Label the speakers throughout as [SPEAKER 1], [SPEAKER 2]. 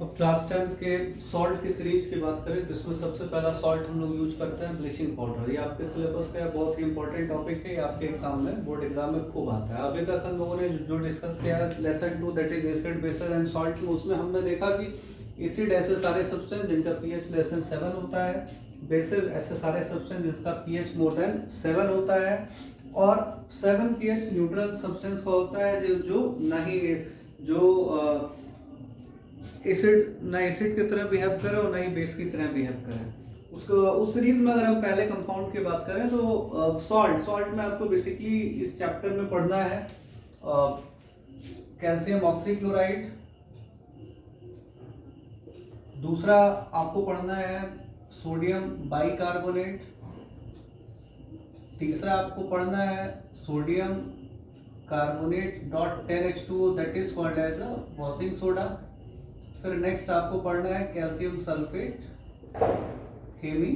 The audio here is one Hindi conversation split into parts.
[SPEAKER 1] अब क्लास 10 के सॉल्ट की सीरीज की बात करें तो इसमें सबसे पहला सॉल्ट हम लोग यूज करते हैं ब्लीचिंग पाउडर। ये आपके सिलेबस का बहुत ही इंपॉर्टेंट टॉपिक है, ये आपके एग्जाम में बोर्ड एग्जाम में खूब आता है। अभी तक हम लोगों ने जो डिस्कस किया है lesson 2 that is acid basis and salt, उसमें हमने देखा कि एसिड ऐसे सारे सब्सटेंस जिनका पीएच लेस देन 7 होता है, बेसिस ऐसे सारे सब्सटेंस जिसका पीएच मोर देन 7 होता है, और 7 पीएच न्यूट्रल सब्सटेंस का होता है जो नहीं एसिड ना एसिड की तरह बिहेव करे और ना ही बेस की तरह बिहेव करे। उसको उस सीरीज में अगर हम पहले कंपाउंड की बात करें तो सॉल्ट में आपको बेसिकली इस चैप्टर में पढ़ना है कैल्शियम ऑक्सीक्लोराइड, दूसरा आपको पढ़ना है सोडियम बाइकार्बोनेट, तीसरा आपको पढ़ना है sodium carbonate dot 10H2O that is called as a washing soda. फिर नेक्स्ट आपको पढ़ना है कैल्शियम सल्फेट हेमी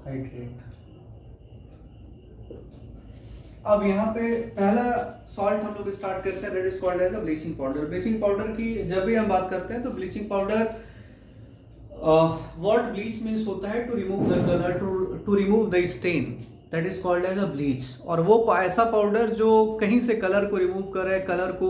[SPEAKER 1] हाइड्रेट। अब यहाँ पे पहला सॉल्ट हम लोग स्टार्ट करते हैं, that is called as a bleaching powder. Bleaching powder की जब भी हम बात करते हैं तो bleaching powder what bleach means होता है to remove the colour, to remove the stain, that is called as a bleach. और वो ऐसा पाउडर जो कहीं से कलर को रिमूव करे, कलर को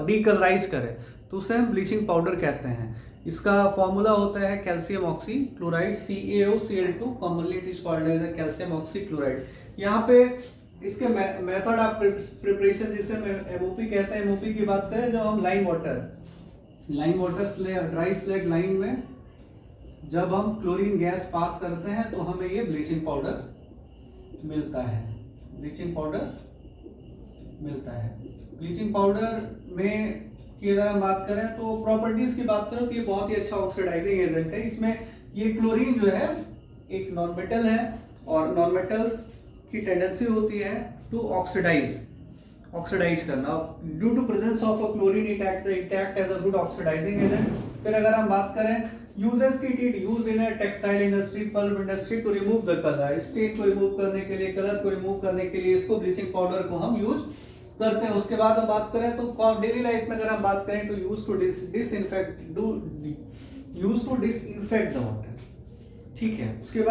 [SPEAKER 1] डीकलराइज करे, तो उसे हम ब्लीचिंग पाउडर कहते हैं। इसका फॉर्मूला होता है calcium oxychloride CaOCl2, commonly it is called as calcium oxychloride. यहाँ पे इसके मेथड ऑफ प्रिपरेशन जिसे एमओपी कहते हैं, एमओपी की बात करें जब हम lime water dry slaked lime में जब हम क्लोरीन गैस पास करते हैं तो हमें ये ब्लीचिंग पाउडर मिलता है। ब्लीचिंग पाउडर में की अगर हम बात करें तो प्रॉपर्टीज की बात करें तो ये बहुत ही अच्छा ऑक्सीडाइजिंग एजेंट है। इसमें ये क्लोरीन जो है एक नॉन मेटल है और नॉन मेटल्स की टेंडेंसी होती है टू ऑक्सीडाइज करना। Due to presence of a chlorine it act as a good oxidising agent. फिर अगर हम बात करें यूजेस की, it used in a textile industry, pulp industry to remove the colour, stain को रिमूव करने के लिए, कलर को रिमूव करने के लिए इसको ब्लीचिंग पाउडर को हम यूज करते हैं। उसके बाद हम बात करें तो डेली लाइफ में अगर हम बात करें तो use to disinfect the water, ठीक है। इसके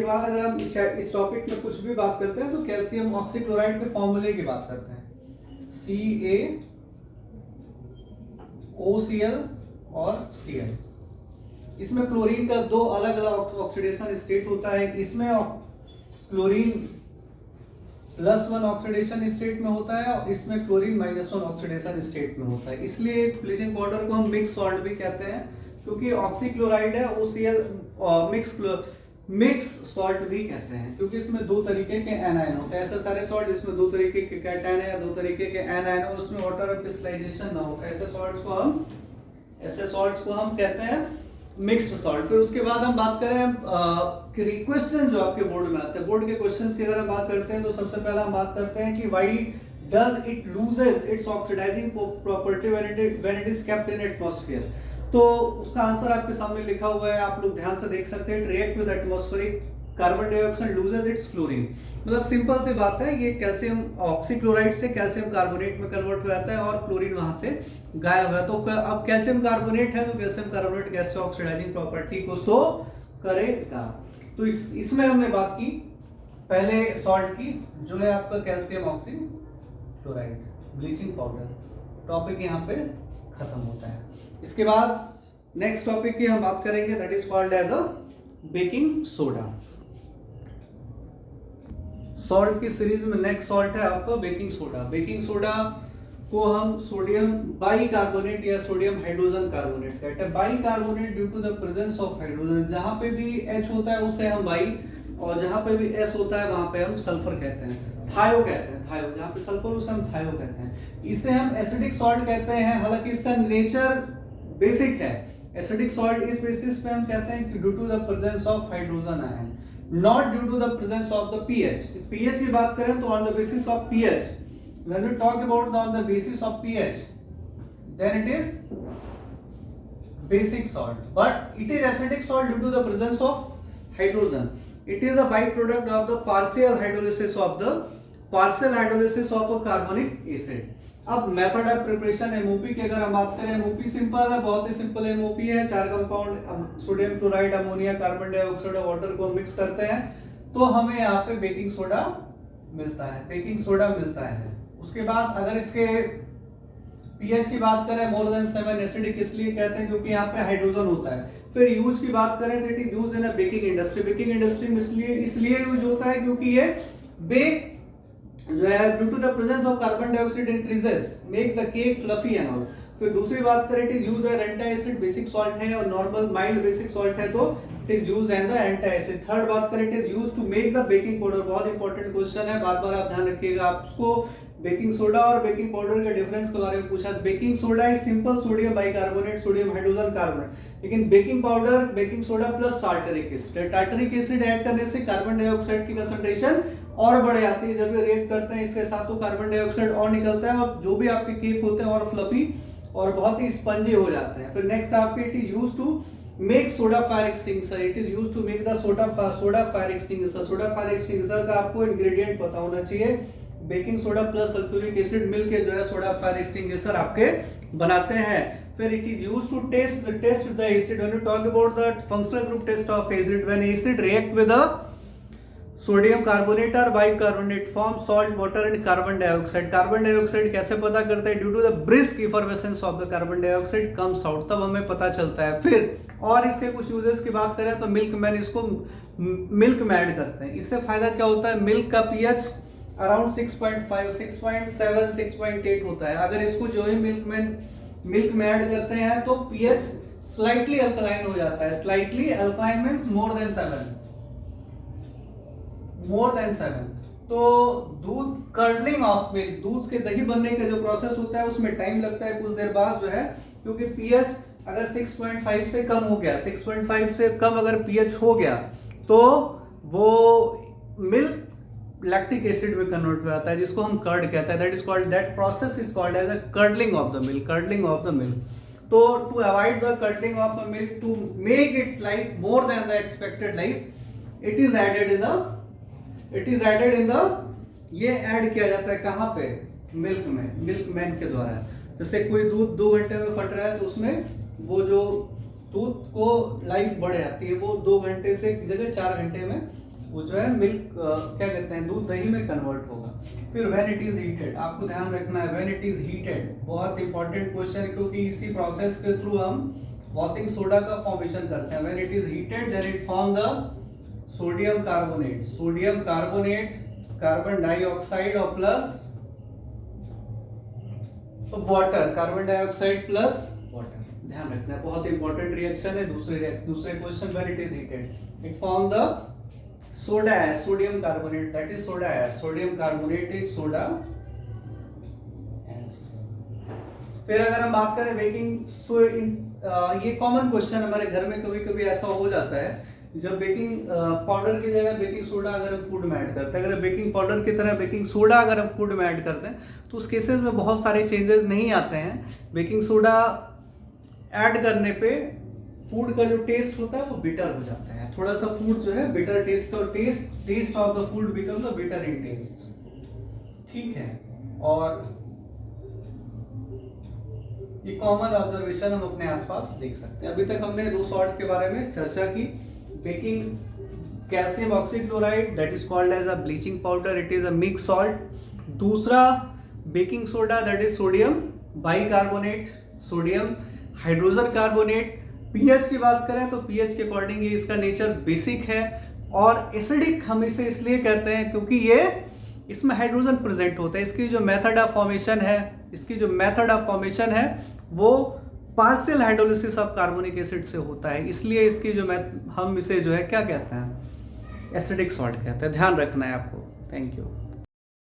[SPEAKER 1] बाद अगर हम इस टॉपिक में कुछ भी बात करते हैं तो कैल्शियम ऑक्सीक्लोराइड के फॉर्मूले की बात करते हैं, CaOCl और Cl। इसमें क्लोरीन का दो अलग अलग ऑक्सीडेशन स्टेट होता है। इसमें क्लोरीन +1 ऑक्सीडेशन स्टेट में होता है और इसमें क्लोरीन -1 ऑक्सीडेशन स्टेट में होता है। इसलिए ब्लीचिंग पाउडर को हम मिक्स सॉल्ट भी कहते हैं, क्योंकि ऑक्सीक्लोराइड है OCl मिक्स सॉल्ट भी कहते हैं, क्योंकि इसमें दो तरीके के एनायन होते हैं। ऐसे सारे सॉल्ट जिसमें दो तरीके के कैटायन है या दो तरीके के एनायन है, उसमें वाटर क्रिस्टलाइजेशन ना हो, ऐसे सॉल्ट्स को हम कहते हैं मिक्स्ड सॉल्ट। फिर उसके बाद हम बात करें क्वेश्चन जो आपके बोर्ड में आते हैं, बोर्ड के क्वेश्चंस की अगर हम बात करते हैं तो सबसे पहला हम बात करते हैं कि why does it loses its oxidising property when it is kept in atmosphere. तो उसका आंसर आपके सामने लिखा हुआ है, आप लोग ध्यान से देख सकते हैं। React with atmospheric carbon dioxide loses it's chlorine. मतलब सिंपल सी बात है, ये कैल्शियम ऑक्सीक्लोराइड से कैल्शियम कार्बोनेट में कन्वर्ट हो जाता है और क्लोरीन वहां से गायब है। तो अब कैल्शियम कार्बोनेट है तो कैल्शियम कार्बोनेट गैस से ऑक्सीडाइजिंग प्रॉपर्टी को शो करेगा। तो इसमें हमने बात की पहले सॉल्ट की, जो है आपका calcium oxychloride bleaching powder. Topic यहाँ पे खत्म होता है। इसके बाद नेक्स्ट टॉपिक की हम बात करेंगे, that is called as a baking soda. Salt की सीरीज में नेक्स्ट सॉल्ट है आपका बेकिंग सोडा। बेकिंग सोडा को हम सोडियम बाइकार्बोनेट या सोडियम हाइड्रोजन कार्बोनेट कहते हैं। Bicarbonate due to the presence of hydrogen, जहां पे भी H होता है उसे हम बाई, और जहां पे भी S होता है वहां पे हम सल्फर कहते हैं, थायो कहते हैं, थायो। जहां पे सल्फर उसे हम थायो कहते हैं। इसे हम एसिडिक सॉल्ट कहते हैं, हालांकि इसका नेचर बेसिक है। एसिडिक सॉल्ट इस बेसिस पे हम कहते हैं कि due to the presence of hydrogen ion, not due to the presence of the pH। pH की बात करें तो on the basis of pH, when we talk about on the basis of pH, then it is basic salt, but it is acidic salt due to the presence of hydrogen. It is a byproduct of the partial hydrolysis of a carbonic acid. अब मेथड ऑफ प्रिपरेशन एमओपी की अगर हम बात करें, एमओपी सिंपल है, बहुत ही सिंपल एमओपी है। 4 compound sodium chloride, ammonia, carbon dioxide और वाटर को मिक्स करते हैं तो हमें यहाँ पे बेकिंग सोडा मिलता है, बेकिंग सोडा मिलता है। उसके बाद अगर इसके पीएच की बात करें, मोर देन 7 एसिडिक इसलिए कहते हैं क्योंकि यहाँ पे हाइड्रोजन होता है। फिर यूज की बात करें तो it is used in a baking industry, baking industry में इसलिए यूज होता है क्योंकि ये बेक जो है due to the presence of carbon dioxide increases make the cake fluffy and all. फिर दूसरी बात करें it is used as anti acid, basic salt है और नॉर्मल माइल्ड बेसिक सॉल्ट है तो it is used as the anti acid. Third बात करें it is used to make the baking powder, बहुत इंपॉर्टेंट क्वेश्चन है, बार बार आप ध्यान रखिएगा। आपको बेकिंग सोडा और बेकिंग पाउडर के डिफरेंस के बारे में पूछा। Baking soda is simple sodium bicarbonate, sodium hydrogen carbonate, लेकिन baking powder baking soda plus tartaric acid, tartaric acid add करने से कार्बन डाइऑक्साइड की कंसंट्रेशन और बढ़ जाती है। जब ये रिएक्ट करते हैं इसके साथ तो कार्बन डाइऑक्साइड और निकलता है और जो भी आपके केक होते हैं और फ्लफी और बहुत ही स्पंजी हो जाते हैं। फिर नेक्स्ट आपके it is used to make soda fire extinguisher, it is used to make the soda fire extinguisher. Soda fire extinguisher का आपको इंग्रेडिएंट पता होना चाहिए। Baking soda plus sulphuric acid मिलके जो है सोडा फायर एक्सटिंग्विशर आपके बनाते हैं। फिर it is used to test the acid, when you talk about the functional group test of acid, when acid react with a sodium carbonate और bicarbonate form salt water and carbon dioxide. Carbon dioxide कैसे पता करते हैं? Due to the brisk effervescence of the carbon dioxide comes out, तब हमें पता चलता है। फिर और इसके कुछ यूजेस की बात करें तो मिल्क मैन, इसको मिल्क में ऐड करते हैं। इससे फायदा क्या होता है? मिल्क का पीएच अराउंड 6.5, 6.7, 6.8 होता है। अगर इसको जो है मिल्क में ऐड करते हैं तो पीएच स्लाइटली अल्कलाइन हो जाता है। Slightly alkaline means more than 7। तो दूध कर्डलिंग ऑफ मिल्क, दूध के दही बनने का जो प्रोसेस होता है उसमें टाइम लगता है कुछ देर बाद जो है, क्योंकि पीएच अगर 6.5 से कम हो गया, 6.5 से कम अगर पीएच हो गया तो वो मिल्क लैक्टिक एसिड में कन्वर्ट हो जाता है, जिसको हम कर्ड कहते हैं। That process is called as a curdling of the milk. तो to avoid the curdling of a milk, to make its life more than the expected life, it is added in the ये ऐड किया जाता है कहाँ पे? मिल्क में, मिल्क मैन के द्वारा। जैसे कोई दूध 2 घंटे में फट रहा है तो उसमें वो जो दूध को लाइफ बढ़ जाती है, वो 2 घंटे से की जगह 4 घंटे में वो जो है मिल्क क्या कहते हैं, दूध दही में कन्वर्ट होगा। फिर व्हेन इट इज हीटेड, आपको ध्यान रखना है व्हेन इट इज हीटेड, बहुत इंपॉर्टेंट क्वेश्चन, क्योंकि इसी प्रोसेस के थ्रू हम वॉशिंग सोडा का फॉर्मेशन करते हैं। When it is heated then it form the sodium carbonate, carbon dioxide और plus water, carbon dioxide plus water. ध्यान रखना है, बहुत इंपॉर्टेंट रिएक्शन है। दूसरे question, when it is heated it form the soda ash, sodium carbonate, that is soda ash, sodium carbonate is soda ash। फिर अगर हम बात करें बेकिंग, ये कॉमन क्वेश्चन हमारे घर में कभी कभी ऐसा हो जाता है, जब बेकिंग पाउडर की जगह बेकिंग सोडा अगर हम फूड में ऐड करते हैं, अगर बेकिंग पाउडर की तरह बेकिंग सोडा अगर हम फूड में ऐड करते हैं तो उस केसेस में बहुत सारे चेंजेस नहीं आते हैं। बेकिंग सोडा ऐड करने पे फूड का जो टेस्ट होता है वो बिटर हो जाता है, थोड़ा सा फूड जो है बिटर टेस्ट, और taste of the food becomes a bitter in taste, ठीक है। और ये कॉमन ऑब्जर्वेशन हम अपने आसपास देख सकते हैं। अभी तक हमने 2 सॉल्ट के बारे में चर्चा की। Baking calcium oxychloride, that is called as a bleaching powder, it is a mix salt. दूसरा baking soda, that is sodium bicarbonate, sodium hydrogen carbonate. PH की बात करें तो पीएच के अकॉर्डिंग ये इसका नेचर बेसिक है, और एसिडिक हम इसे इसलिए कहते हैं क्योंकि ये इसमें हाइड्रोजन प्रेजेंट होता है। इसकी जो मेथड ऑफ फॉर्मेशन है वो partial hydrolysis of carbonic acid से होता है, इसलिए इसकी जो हम इसे जो है क्या कहते हैं, एसिडिक सॉल्ट कहते हैं। ध्यान रखना है आपको। Thank you.